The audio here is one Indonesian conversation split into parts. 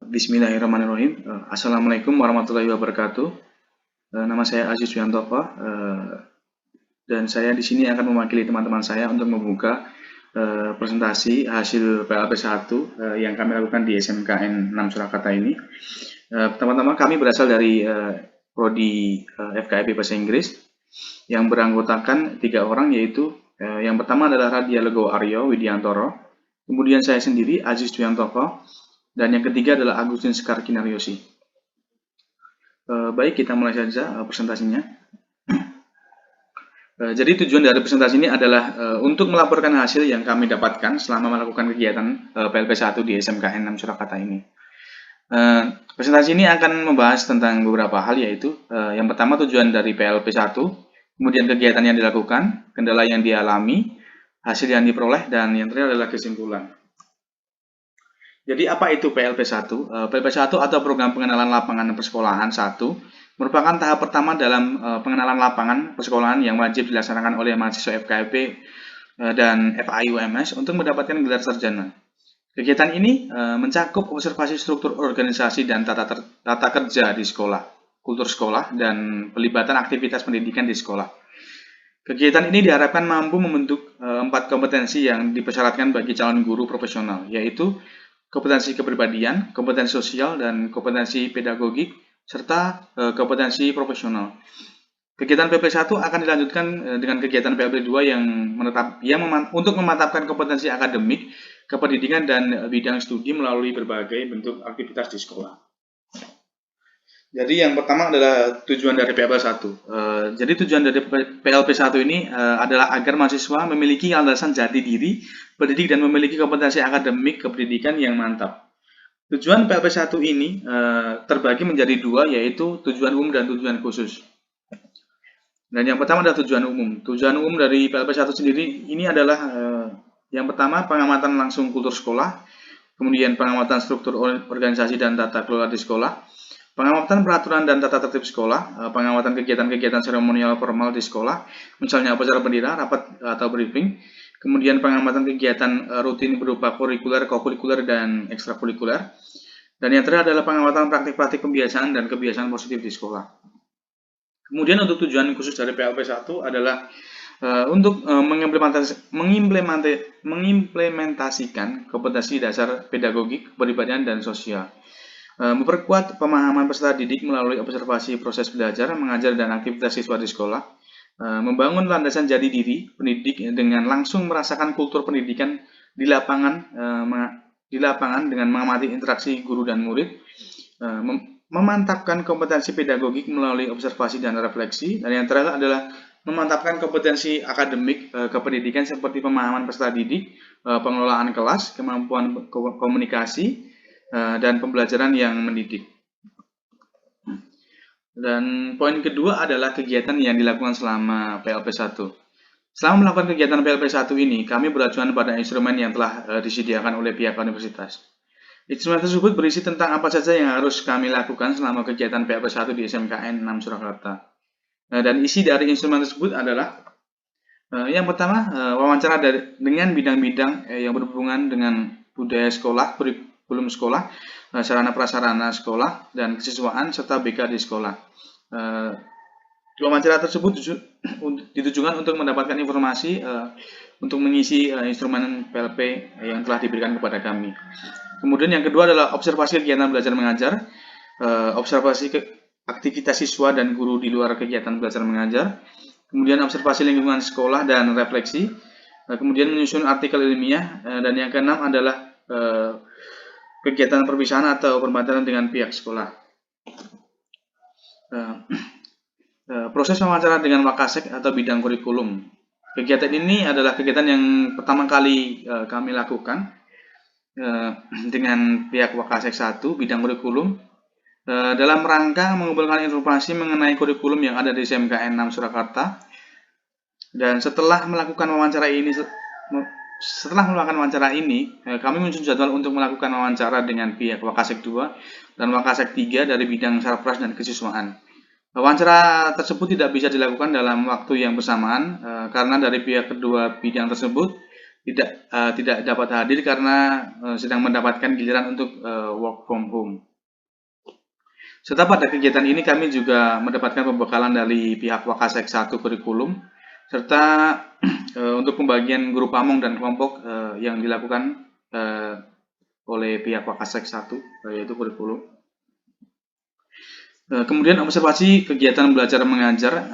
Bismillahirrahmanirrahim. Assalamualaikum warahmatullahi wabarakatuh. Nama saya Aziz Wiantoko, dan saya di sini akan mewakili teman-teman saya untuk membuka presentasi hasil PLP 1 yang kami lakukan di SMKN 6 Surakarta ini. Pertama-tama kami berasal dari Prodi FKIP Bahasa Inggris yang beranggotakan 3 orang, yaitu yang pertama adalah Radia Lego Aryo Widiantoro, kemudian saya sendiri Aziz Wiantoko, dan yang ketiga adalah Agustin Sekar Kinaryosi. Baik, kita mulai saja presentasinya. Jadi tujuan dari presentasi ini adalah untuk melaporkan hasil yang kami dapatkan selama melakukan kegiatan PLP 1 di SMKN 6 Surakarta ini. Presentasi ini akan membahas tentang beberapa hal, yaitu yang pertama tujuan dari PLP 1, kemudian kegiatan yang dilakukan, kendala yang dialami, hasil yang diperoleh, dan yang terakhir adalah kesimpulan. Jadi apa itu PLP 1? PLP 1 atau Program Pengenalan Lapangan Persekolahan 1 merupakan tahap pertama dalam pengenalan lapangan persekolahan yang wajib dilaksanakan oleh mahasiswa FKIP dan FAIUMS untuk mendapatkan gelar sarjana. Kegiatan ini mencakup observasi struktur organisasi dan tata kerja di sekolah, kultur sekolah, dan pelibatan aktivitas pendidikan di sekolah. Kegiatan ini diharapkan mampu membentuk 4 kompetensi yang dipersyaratkan bagi calon guru profesional, yaitu kompetensi kepribadian, kompetensi sosial, dan kompetensi pedagogik, serta kompetensi profesional. Kegiatan PLP 1 akan dilanjutkan dengan kegiatan PLP 2 untuk memantapkan kompetensi akademik, kependidikan, dan bidang studi melalui berbagai bentuk aktivitas di sekolah. Jadi yang pertama adalah tujuan dari PLP 1. Jadi tujuan dari PLP 1 ini adalah agar mahasiswa memiliki landasan jati diri, pendidik, dan memiliki kompetensi akademik kependidikan yang mantap. Tujuan PLP 1 ini terbagi menjadi 2, yaitu tujuan umum dan tujuan khusus. Dan yang pertama adalah tujuan umum. Tujuan umum dari PLP 1 sendiri ini adalah yang pertama pengamatan langsung kultur sekolah, kemudian pengamatan struktur organisasi dan tata kelola di sekolah, pengamatan peraturan dan tata tertib sekolah, pengamatan kegiatan-kegiatan seremonial formal di sekolah, misalnya upacara bendera, rapat atau briefing, kemudian pengamatan kegiatan rutin berupa kurikuler, kokurikuler, dan ekstrakurikuler, dan yang terakhir adalah pengamatan praktik-praktik pembiasaan dan kebiasaan positif di sekolah. Kemudian untuk tujuan khusus dari PLP 1 adalah untuk mengimplementasikan kompetensi dasar pedagogik, kepribadian, dan sosial. Memperkuat pemahaman peserta didik melalui observasi proses belajar, mengajar, dan aktivitas siswa di sekolah, membangun landasan jati diri pendidik dengan langsung merasakan kultur pendidikan di lapangan dengan mengamati interaksi guru dan murid, memantapkan kompetensi pedagogik melalui observasi dan refleksi, dan yang terakhir adalah memantapkan kompetensi akademik kependidikan seperti pemahaman peserta didik, pengelolaan kelas, kemampuan komunikasi, dan pembelajaran yang mendidik. Dan poin kedua adalah kegiatan yang dilakukan selama PLP 1. Selama melakukan kegiatan PLP 1 ini, kami beracuan pada instrumen yang telah disediakan oleh pihak universitas. Instrumen tersebut berisi tentang apa saja yang harus kami lakukan selama kegiatan PLP 1 di SMKN 6 Surakarta. Dan isi dari instrumen tersebut adalah yang pertama, wawancara dengan bidang-bidang yang berhubungan dengan budaya sekolah, kurikulum sekolah, sarana prasarana sekolah, dan kesiswaan, serta BK di sekolah. Wawancara tersebut ditujukan untuk mendapatkan informasi untuk mengisi instrumen PLP yang telah diberikan kepada kami. Kemudian yang kedua adalah observasi kegiatan belajar mengajar, observasi aktivitas siswa dan guru di luar kegiatan belajar mengajar, kemudian observasi lingkungan sekolah dan refleksi, kemudian menyusun artikel ilmiah, dan yang keenam adalah kegiatan perpisahan atau pembatalan dengan pihak sekolah. Proses wawancara dengan Wakasek atau bidang kurikulum. Kegiatan ini adalah kegiatan yang pertama kali kami lakukan dengan pihak Wakasek 1 bidang kurikulum dalam rangka mengumpulkan informasi mengenai kurikulum yang ada di SMKN 6 Surakarta. Dan setelah melakukan wawancara ini, kami menyusun jadwal untuk melakukan wawancara dengan pihak Wakasek 2 dan Wakasek 3 dari bidang sarpras dan kesiswaan. Wawancara tersebut tidak bisa dilakukan dalam waktu yang bersamaan karena dari pihak kedua bidang tersebut tidak dapat hadir karena sedang mendapatkan giliran untuk work from home. Serta pada kegiatan ini kami juga mendapatkan pembekalan dari pihak Wakasek 1 kurikulum serta untuk pembagian guru pamong dan kelompok yang dilakukan oleh pihak Wakasek 1 yaitu kurikulum. Kemudian observasi kegiatan belajar mengajar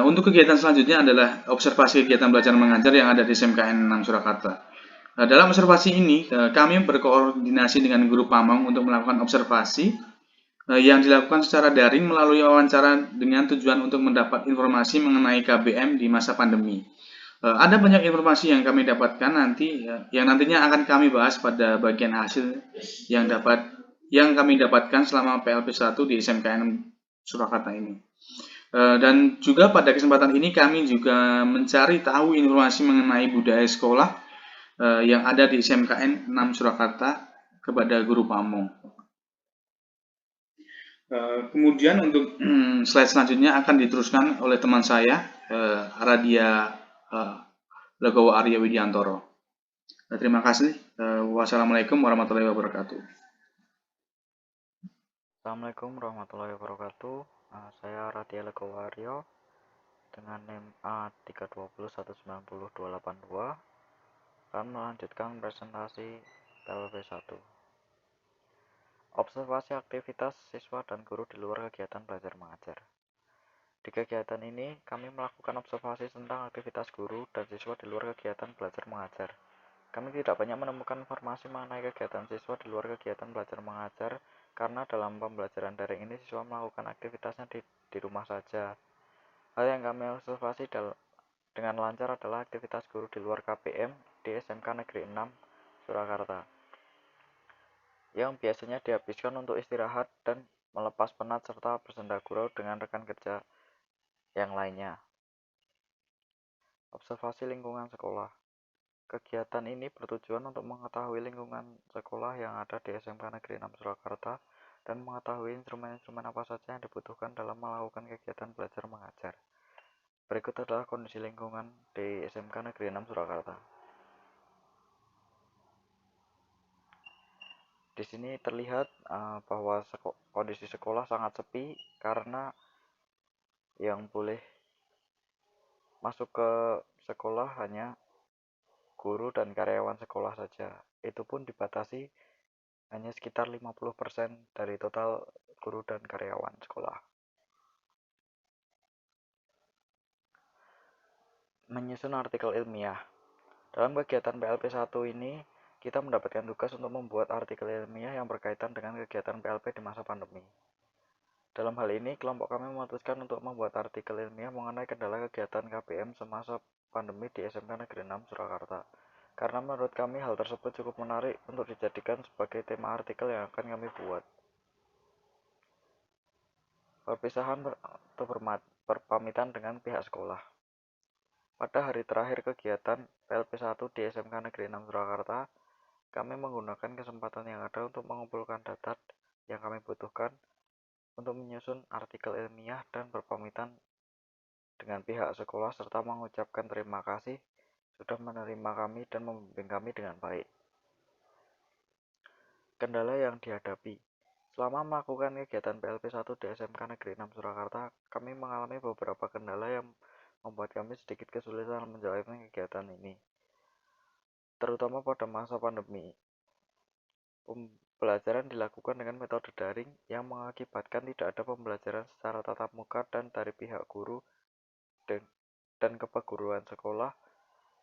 untuk kegiatan selanjutnya adalah observasi kegiatan belajar mengajar yang ada di SMKN 6 Surakarta. Dalam observasi ini kami berkoordinasi dengan guru pamong untuk melakukan observasi yang dilakukan secara daring melalui wawancara dengan tujuan untuk mendapat informasi mengenai KBM di masa pandemi. Ada banyak informasi yang kami dapatkan nanti yang nantinya akan kami bahas pada bagian hasil yang kami dapatkan selama PLP1 di SMKN Surakarta ini. Dan juga pada kesempatan ini kami juga mencari tahu informasi mengenai budaya sekolah yang ada di SMKN 6 Surakarta kepada guru pamong. Kemudian untuk slide selanjutnya akan diteruskan oleh teman saya, Radia Legowo Arya Widiantoro. Terima kasih. Wassalamualaikum warahmatullahi wabarakatuh. Assalamualaikum warahmatullahi wabarakatuh. Saya Radia Legowo Arya dengan NIM A32019082 akan melanjutkan presentasi PLP1. Observasi aktivitas siswa dan guru di luar kegiatan belajar mengajar. Di kegiatan ini, kami melakukan observasi tentang aktivitas guru dan siswa di luar kegiatan belajar mengajar. Kami tidak banyak menemukan informasi mengenai kegiatan siswa di luar kegiatan belajar mengajar karena dalam pembelajaran daring ini siswa melakukan aktivitasnya di rumah saja. Hal yang kami observasi dengan lancar adalah aktivitas guru di luar KPM di SMK Negeri 6 Surakarta yang biasanya dihabiskan untuk istirahat dan melepas penat serta bersenda gurau dengan rekan kerja yang lainnya. Observasi lingkungan sekolah. Kegiatan ini bertujuan untuk mengetahui lingkungan sekolah yang ada di SMK Negeri 6 Surakarta dan mengetahui instrumen-instrumen apa saja yang dibutuhkan dalam melakukan kegiatan belajar mengajar. Berikut adalah kondisi lingkungan di SMK Negeri 6 Surakarta. Di sini terlihat bahwa kondisi sekolah sangat sepi karena yang boleh masuk ke sekolah hanya guru dan karyawan sekolah saja. Itu pun dibatasi hanya sekitar 50% dari total guru dan karyawan sekolah. Menyusun artikel ilmiah. Dalam kegiatan PLP1 ini, kita mendapatkan tugas untuk membuat artikel ilmiah yang berkaitan dengan kegiatan PLP di masa pandemi. Dalam hal ini, kelompok kami memutuskan untuk membuat artikel ilmiah mengenai kendala kegiatan KBM semasa pandemi di SMK Negeri 6 Surakarta. Karena menurut kami hal tersebut cukup menarik untuk dijadikan sebagai tema artikel yang akan kami buat. Perpisahan atau berpamitan dengan pihak sekolah. Pada hari terakhir kegiatan PLP1 di SMK Negeri 6 Surakarta, kami menggunakan kesempatan yang ada untuk mengumpulkan data yang kami butuhkan untuk menyusun artikel ilmiah dan berpamitan dengan pihak sekolah serta mengucapkan terima kasih sudah menerima kami dan membimbing kami dengan baik. Kendala yang dihadapi. Selama melakukan kegiatan PLP1 di SMK Negeri 6 Surakarta, kami mengalami beberapa kendala yang membuat kami sedikit kesulitan menjalankan kegiatan ini, terutama pada masa pandemi. Pembelajaran dilakukan dengan metode daring yang mengakibatkan tidak ada pembelajaran secara tatap muka dan dari pihak guru dan kepeguruan sekolah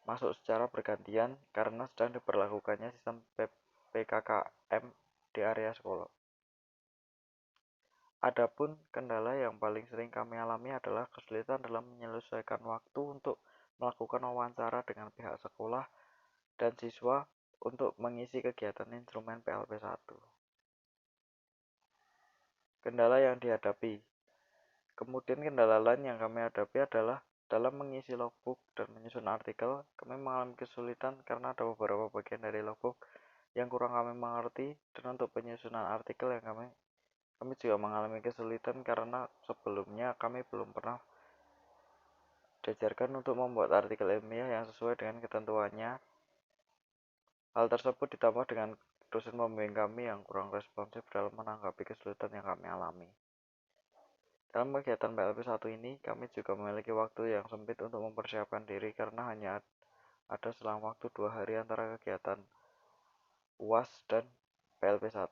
masuk secara bergantian karena sedang diberlakukannya sistem PKKM di area sekolah. Adapun kendala yang paling sering kami alami adalah kesulitan dalam menyelesaikan waktu untuk melakukan wawancara dengan pihak sekolah dan siswa untuk mengisi kegiatan instrumen PLP1. Kendala yang dihadapi. Kemudian kendala lain yang kami hadapi adalah dalam mengisi logbook dan menyusun artikel, kami mengalami kesulitan karena ada beberapa bagian dari logbook yang kurang kami mengerti, dan untuk penyusunan artikel yang kami juga mengalami kesulitan karena sebelumnya kami belum pernah diajarkan untuk membuat artikel ilmiah yang sesuai dengan ketentuannya. Hal tersebut ditambah dengan dosen pembimbing kami yang kurang responsif dalam menanggapi kesulitan yang kami alami. Dalam kegiatan PLP 1 ini, kami juga memiliki waktu yang sempit untuk mempersiapkan diri karena hanya ada selang waktu 2 hari antara kegiatan UAS dan PLP 1.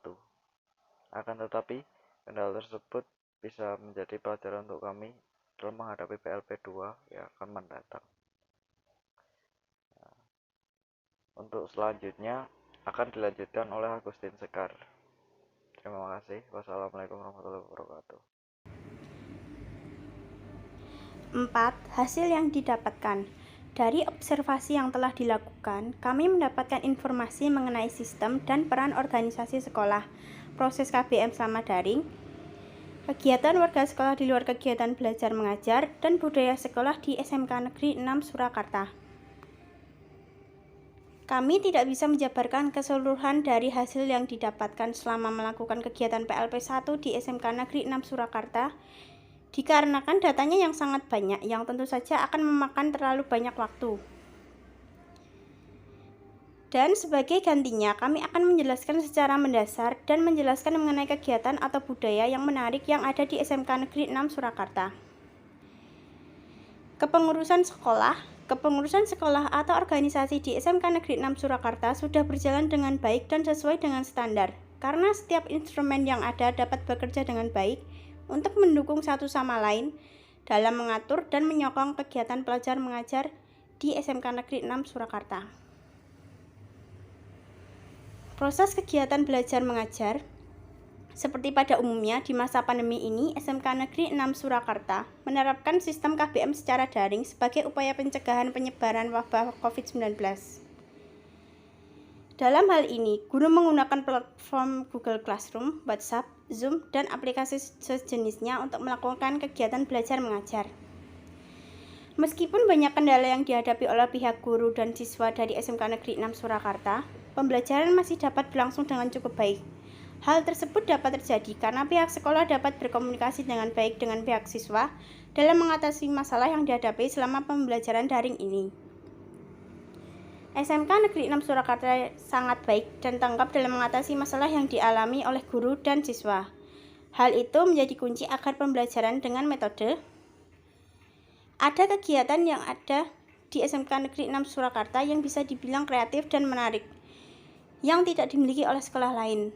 Akan tetapi, kendala tersebut bisa menjadi pelajaran untuk kami dalam menghadapi PLP 2 yang akan mendatang. Untuk selanjutnya akan dilanjutkan oleh Agustin Sekar. Terima kasih. Wassalamualaikum warahmatullahi wabarakatuh. 4. Hasil yang didapatkan. Dari observasi yang telah dilakukan, kami mendapatkan informasi mengenai sistem dan peran organisasi sekolah, proses KBM selama daring, kegiatan warga sekolah di luar kegiatan belajar mengajar, dan budaya sekolah di SMK Negeri 6 Surakarta. Kami tidak bisa menjabarkan keseluruhan dari hasil yang didapatkan selama melakukan kegiatan PLP 1 di SMK Negeri 6 Surakarta, dikarenakan datanya yang sangat banyak yang tentu saja akan memakan terlalu banyak waktu. Dan sebagai gantinya, kami akan menjelaskan secara mendasar dan menjelaskan mengenai kegiatan atau budaya yang menarik yang ada di SMK Negeri 6 Surakarta. Kepengurusan sekolah atau organisasi di SMK Negeri 6 Surakarta sudah berjalan dengan baik dan sesuai dengan standar, karena setiap instrumen yang ada dapat bekerja dengan baik untuk mendukung satu sama lain dalam mengatur dan menyokong kegiatan belajar mengajar di SMK Negeri 6 Surakarta. Proses kegiatan belajar mengajar seperti pada umumnya di masa pandemi ini, SMK Negeri 6 Surakarta menerapkan sistem KBM secara daring sebagai upaya pencegahan penyebaran wabah COVID-19. Dalam hal ini, guru menggunakan platform Google Classroom, WhatsApp, Zoom, dan aplikasi sejenisnya untuk melakukan kegiatan belajar mengajar. Meskipun banyak kendala yang dihadapi oleh pihak guru dan siswa dari SMK Negeri 6 Surakarta, pembelajaran masih dapat berlangsung dengan cukup baik. Hal tersebut dapat terjadi karena pihak sekolah dapat berkomunikasi dengan baik dengan pihak siswa dalam mengatasi masalah yang dihadapi selama pembelajaran daring ini. SMK Negeri 6 Surakarta sangat baik dan tanggap dalam mengatasi masalah yang dialami oleh guru dan siswa. Hal itu menjadi kunci agar pembelajaran dengan metode. Ada kegiatan yang ada di SMK Negeri 6 Surakarta yang bisa dibilang kreatif dan menarik, yang tidak dimiliki oleh sekolah lain.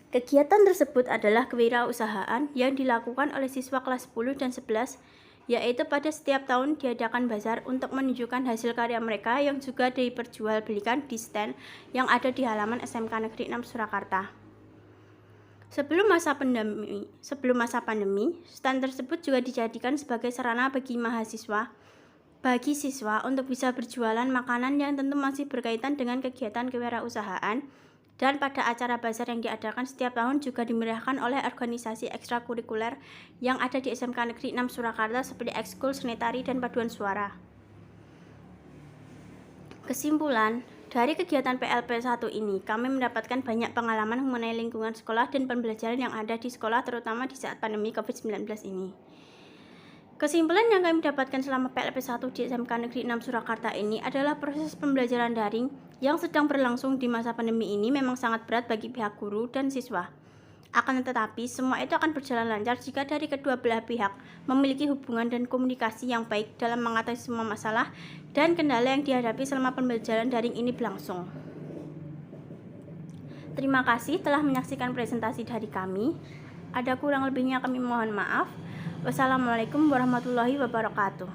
Kegiatan tersebut adalah kewirausahaan yang dilakukan oleh siswa kelas 10 dan 11, yaitu pada setiap tahun diadakan bazar untuk menunjukkan hasil karya mereka yang juga diperjualbelikan di stand yang ada di halaman SMK Negeri 6 Surakarta. Sebelum masa pandemi, stand tersebut juga dijadikan sebagai sarana bagi siswa untuk bisa berjualan makanan yang tentu masih berkaitan dengan kegiatan kewirausahaan. Dan pada acara bazar yang diadakan setiap tahun juga dimeriahkan oleh organisasi ekstrakurikuler yang ada di SMK Negeri 6 Surakarta seperti ekskul, seni tari, dan paduan suara. Kesimpulan, dari kegiatan PLP 1 ini, kami mendapatkan banyak pengalaman mengenai lingkungan sekolah dan pembelajaran yang ada di sekolah terutama di saat pandemi COVID-19 ini. Kesimpulan yang kami dapatkan selama PLP 1 di SMK Negeri 6 Surakarta ini adalah proses pembelajaran daring yang sedang berlangsung di masa pandemi ini memang sangat berat bagi pihak guru dan siswa. Akan tetapi, semua itu akan berjalan lancar jika dari kedua belah pihak memiliki hubungan dan komunikasi yang baik dalam mengatasi semua masalah dan kendala yang dihadapi selama pembelajaran daring ini berlangsung. Terima kasih telah menyaksikan presentasi dari kami. Ada kurang lebihnya kami mohon maaf. Wassalamualaikum warahmatullahi wabarakatuh.